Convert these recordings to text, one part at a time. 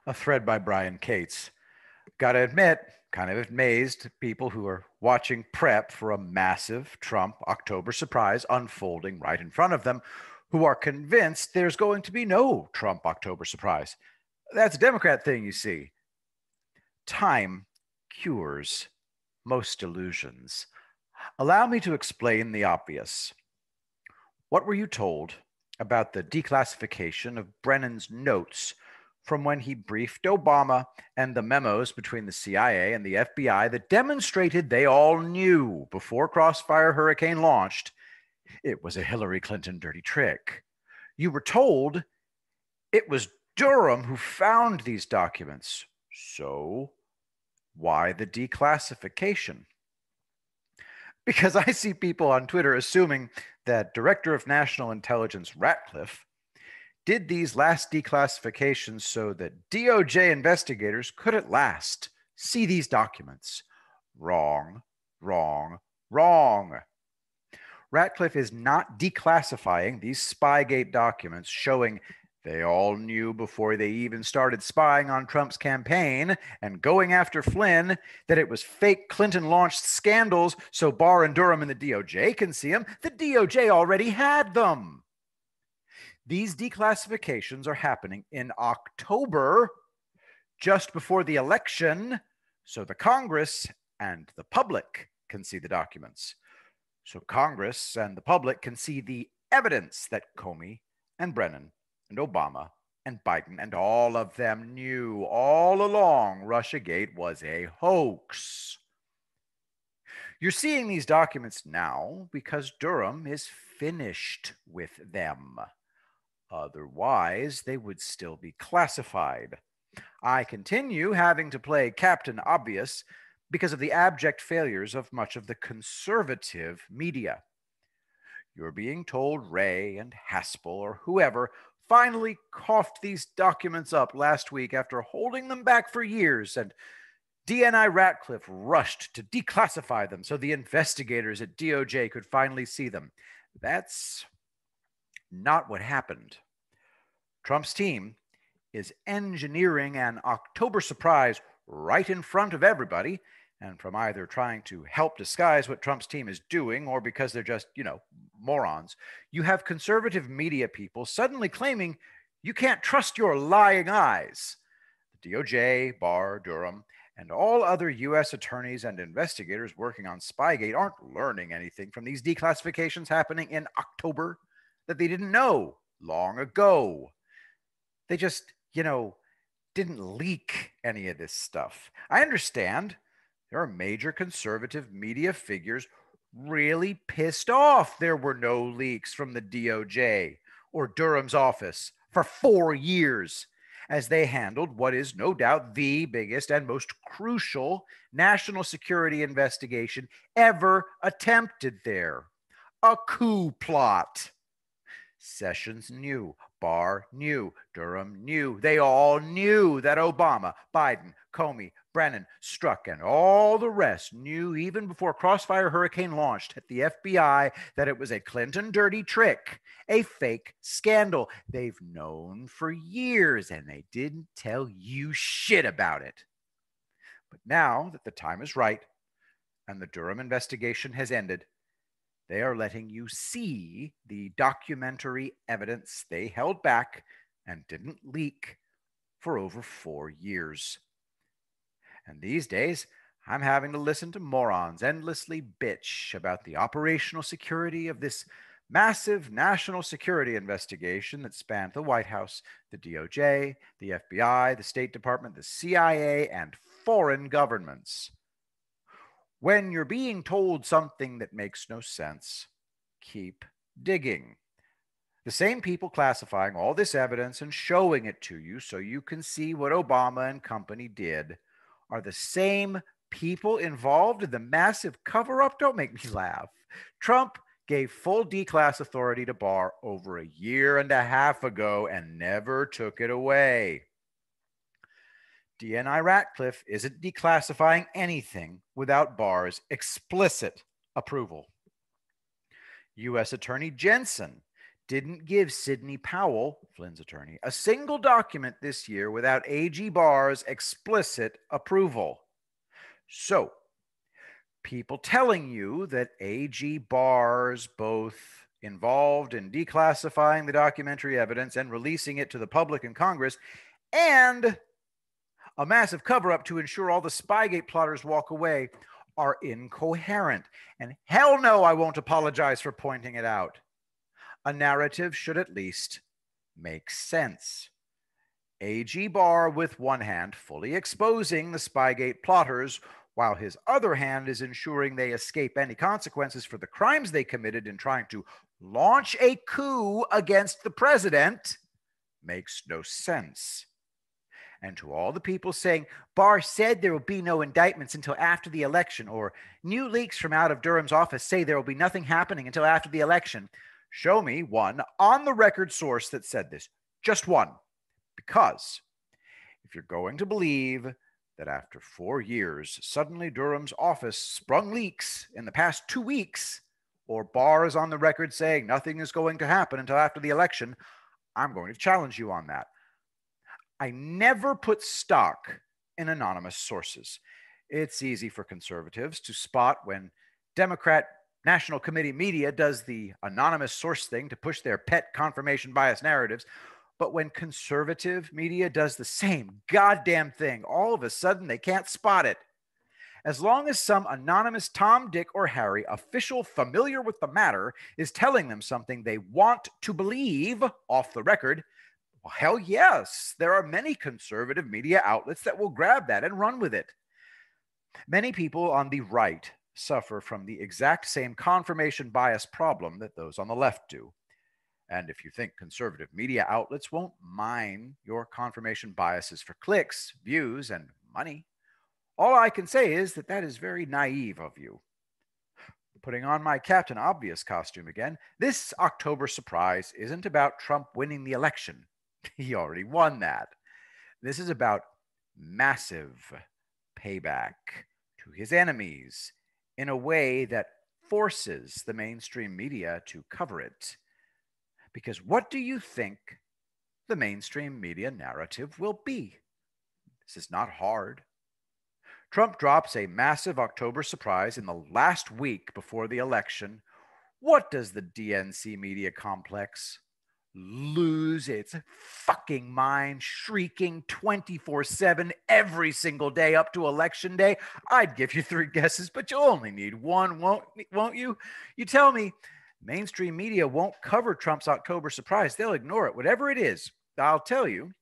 A thread by Brian Cates. Gotta admit, kind of amazed people who are watching prep for a massive Trump October surprise unfolding right in front of them, who are convinced there's going to be no Trump October surprise. That's a Democrat thing, you see. Time cures most illusions. Allow me to explain the obvious. What were you told about the declassification of Brennan's notes from when he briefed Obama and the memos between the CIA and the FBI that demonstrated they all knew before Crossfire Hurricane launched it was a Hillary Clinton dirty trick? You were told it was Durham who found these documents. So why the declassification? Because I see people on Twitter assuming that Director of National Intelligence Ratcliffe did these last declassifications so that DOJ investigators could at last see these documents. Wrong, wrong, wrong. Ratcliffe is not declassifying these Spygate documents showing they all knew before they even started spying on Trump's campaign and going after Flynn that it was fake Clinton-launched scandals so Barr and Durham and the DOJ can see them. The DOJ already had them. These declassifications are happening in October, just before the election, so the Congress and the public can see the documents. So Congress and the public can see the evidence that Comey and Brennan and Obama and Biden and all of them knew all along Russiagate was a hoax. You're seeing these documents now because Durham is finished with them. Otherwise, they would still be classified. I continue having to play Captain Obvious because of the abject failures of much of the conservative media. You're being told Wray and Haspel or whoever finally coughed these documents up last week after holding them back for years, and DNI Ratcliffe rushed to declassify them so the investigators at DOJ could finally see them. That's not what happened. Trump's team is engineering an October surprise right in front of everybody, and from either trying to help disguise what Trump's team is doing or because they're just, morons, you have conservative media people suddenly claiming you can't trust your lying eyes. The DOJ, Barr, Durham, and all other U.S. attorneys and investigators working on Spygate aren't learning anything from these declassifications happening in October that they didn't know long ago. They just, didn't leak any of this stuff. I understand there are major conservative media figures really pissed off there were no leaks from the DOJ or Durham's office for 4 years as they handled what is no doubt the biggest and most crucial national security investigation ever attempted there. A coup plot. Sessions knew, Barr knew, Durham knew. They all knew that Obama, Biden, Comey, Brennan, Strzok, and all the rest knew even before Crossfire Hurricane launched at the FBI that it was a Clinton dirty trick, a fake scandal. They've known for years, and they didn't tell you shit about it. But now that the time is right and the Durham investigation has ended, they are letting you see the documentary evidence they held back and didn't leak for over 4 years. And these days, I'm having to listen to morons endlessly bitch about the operational security of this massive national security investigation that spanned the White House, the DOJ, the FBI, the State Department, the CIA, and foreign governments. When you're being told something that makes no sense, keep digging. The same people classifying all this evidence and showing it to you so you can see what Obama and company did are the same people involved in the massive cover-up. Don't make me laugh. Trump gave full declass authority to Barr over 1.5 years ago and never took it away. DNI Ratcliffe isn't declassifying anything without Barr's explicit approval. U.S. Attorney Jensen didn't give Sidney Powell, Flynn's attorney, a single document this year without AG Barr's explicit approval. So, people telling you that AG Barr's both involved in declassifying the documentary evidence and releasing it to the public and Congress, and a massive cover up to ensure all the Spygate plotters walk away, are incoherent. And hell no, I won't apologize for pointing it out. A narrative should at least make sense. AG Barr, with one hand, fully exposing the Spygate plotters, while his other hand is ensuring they escape any consequences for the crimes they committed in trying to launch a coup against the president, makes no sense. And to all the people saying, Barr said there will be no indictments until after the election, or new leaks from out of Durham's office say there will be nothing happening until after the election, show me one on-the-record source that said this. Just one. Because if you're going to believe that after 4 years, suddenly Durham's office sprung leaks in the past 2 weeks, or Barr is on the record saying nothing is going to happen until after the election, I'm going to challenge you on that. I never put stock in anonymous sources. It's easy for conservatives to spot when Democrat National Committee media does the anonymous source thing to push their pet confirmation bias narratives. But when conservative media does the same goddamn thing, all of a sudden they can't spot it. As long as some anonymous Tom, Dick, or Harry official familiar with the matter is telling them something they want to believe off the record, well, hell yes, there are many conservative media outlets that will grab that and run with it. Many people on the right suffer from the exact same confirmation bias problem that those on the left do. And if you think conservative media outlets won't mine your confirmation biases for clicks, views, and money, all I can say is that that is very naive of you. Putting on my Captain Obvious costume again, this October surprise isn't about Trump winning the election. He already won that. This is about massive payback to his enemies in a way that forces the mainstream media to cover it. Because what do you think the mainstream media narrative will be? This is not hard. Trump drops a massive October surprise in the last week before the election. What does the DNC media complex lose its fucking mind, shrieking 24/7 every single day up to election day? I'd give you 3 guesses, but you'll only need one, won't you? You tell me mainstream media won't cover Trump's October surprise. They'll ignore it, whatever it is. I'll tell you,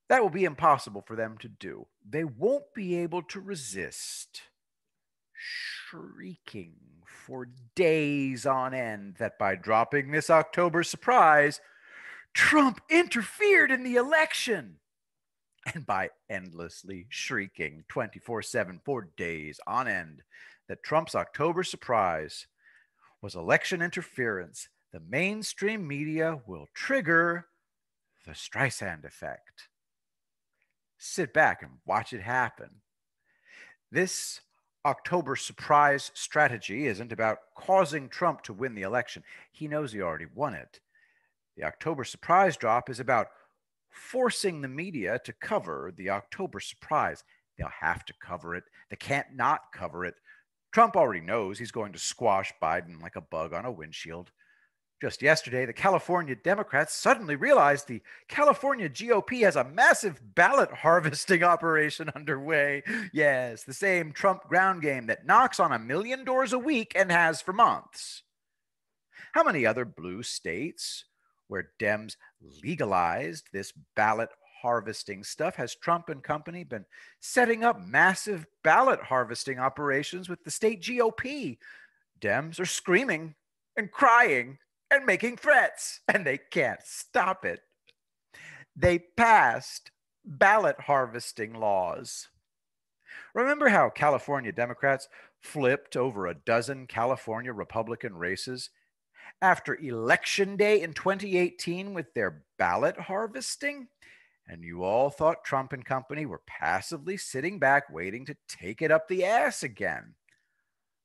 that will be impossible for them to do. They won't be able to resist shrieking for days on end that by dropping this October surprise, Trump interfered in the election. And by endlessly shrieking 24/7 for days on end that Trump's October surprise was election interference, the mainstream media will trigger the Streisand effect. Sit back and watch it happen. This October surprise strategy isn't about causing Trump to win the election. He knows he already won it. The October surprise drop is about forcing the media to cover the October surprise. They'll have to cover it. They can't not cover it. Trump already knows he's going to squash Biden like a bug on a windshield. Just yesterday, the California Democrats suddenly realized the California GOP has a massive ballot harvesting operation underway. Yes, the same Trump ground game that knocks on 1 million doors a week and has for months. How many other blue states where Dems legalized this ballot harvesting stuff has Trump and company been setting up massive ballot harvesting operations with the state GOP? Dems are screaming and crying and making threats, and they can't stop it. They passed ballot harvesting laws. Remember how California Democrats flipped over a dozen California Republican races after Election Day in 2018 with their ballot harvesting? And you all thought Trump and company were passively sitting back waiting to take it up the ass again.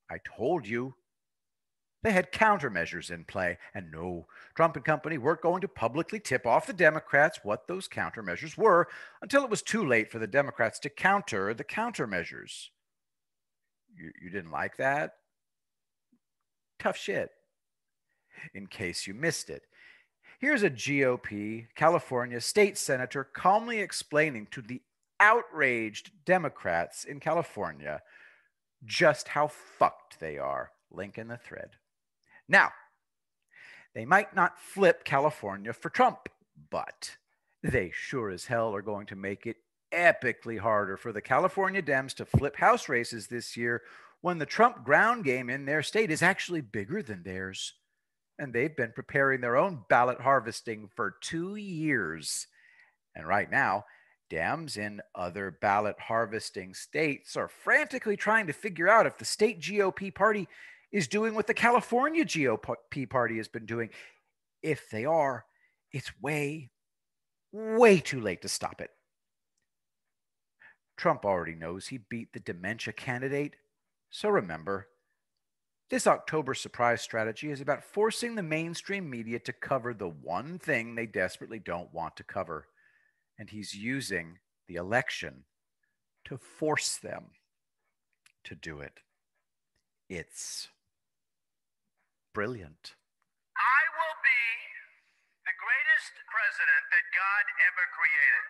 I told you They had countermeasures in play, and no, Trump and company weren't going to publicly tip off the Democrats what those countermeasures were until it was too late for the Democrats to counter the countermeasures. You didn't like that? Tough shit. In case you missed it, here's a GOP California state senator calmly explaining to the outraged Democrats in California just how fucked they are. Link in the thread. Now, they might not flip California for Trump, but they sure as hell are going to make it epically harder for the California Dems to flip House races this year when the Trump ground game in their state is actually bigger than theirs. And they've been preparing their own ballot harvesting for 2 years. And right now, Dems in other ballot harvesting states are frantically trying to figure out if the state GOP party is doing what the California GOP party has been doing. If they are, it's way, way too late to stop it. Trump already knows he beat the dementia candidate. So remember, this October surprise strategy is about forcing the mainstream media to cover the one thing they desperately don't want to cover. And he's using the election to force them to do it. It's brilliant. I will be the greatest president that God ever created.